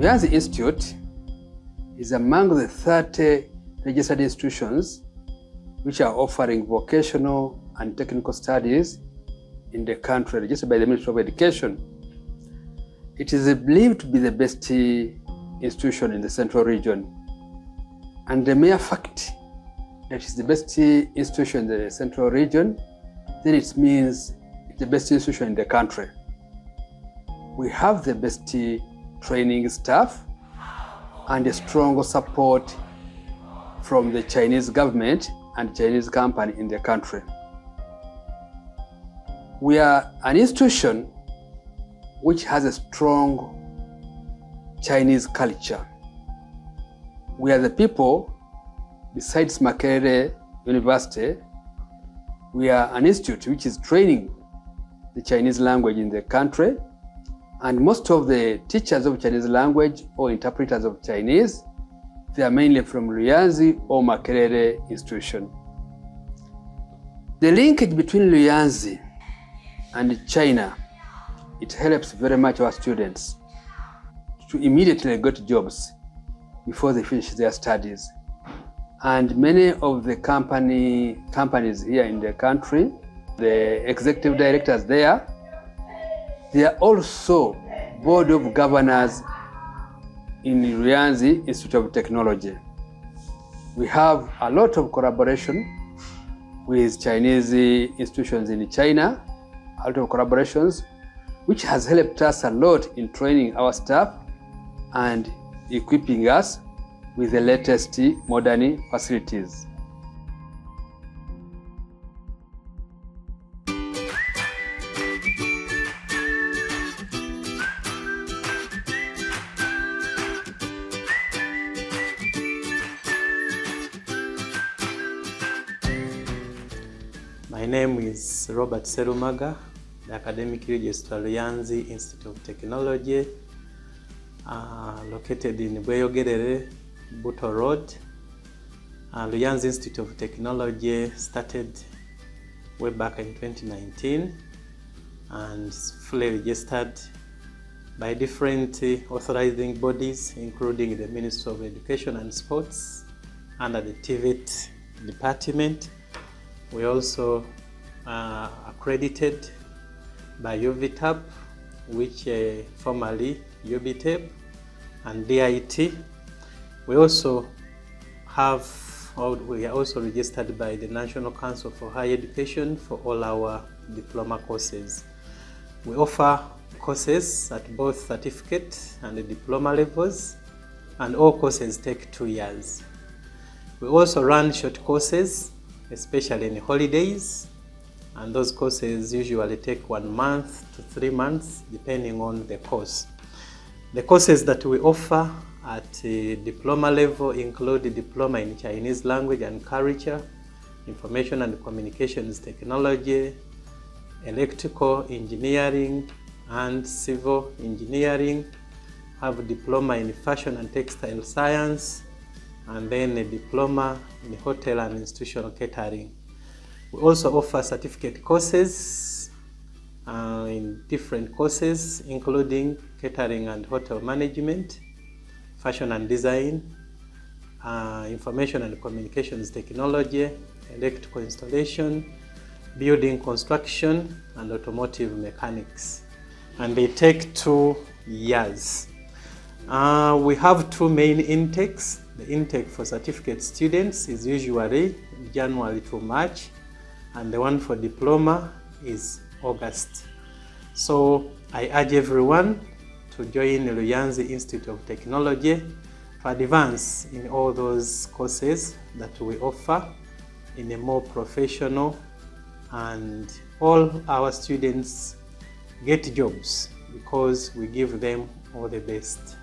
Luyanzi Institute is among the 30 registered institutions which are offering vocational and technical studies in the country, registered by the Ministry of Education. It is believed to be the best institution in the central region. And the mere fact that it's the best institution in the central region, then it means it's the best institution in the country. We have the best training staff and a strong support from the Chinese government and Chinese company in the country. We are an institution which has a strong Chinese culture. We are the people, besides Makerere University, we are an institute which is training the Chinese language in the country, and most of the teachers of Chinese language or interpreters of Chinese, they are mainly from Luyanzi or Makerere institution. The linkage between Luyanzi and China, it helps very much our students to immediately get jobs before they finish their studies. And many of the companies here in the country, the executive directors there, they are also board of governors in Luyanzi Institute of Technology. We have a lot of collaboration with Chinese institutions in China, a lot of collaborations, which has helped us a lot in training our staff and equipping us with the latest modern facilities. My name is Robert Serumaga, the Academic Registrar, Luyanzi Institute of Technology, located in Bweyogerere, Buto Road. Luyanzi Institute of Technology started way back in 2019 and is fully registered by different authorizing bodies, including the Ministry of Education and Sports under the TVET department. We also are accredited by UVTAP, which formerly UBTEB, and DIT. We are also registered by the National Council for Higher Education for all our diploma courses. We offer courses at both certificate and the diploma levels, and all courses take 2 years. We also run short courses, especially in holidays, and those courses usually take 1 month to 3 months depending on the course. The courses that we offer at diploma level include the diploma in Chinese language and culture, information and communications technology, electrical engineering and civil engineering, have a diploma in fashion and textile science, and then a diploma in hotel and institutional catering. We also offer certificate courses in different courses, including catering and hotel management, fashion and design, information and communications technology, electrical installation, building construction, and automotive mechanics. And they take 2 years. We have 2 main intakes. The intake for certificate students is usually January to March, and the one for diploma is August. So I urge everyone to join the Luyanzi Institute of Technology to advance in all those courses that we offer in a more professional, and all our students get jobs because we give them all the best.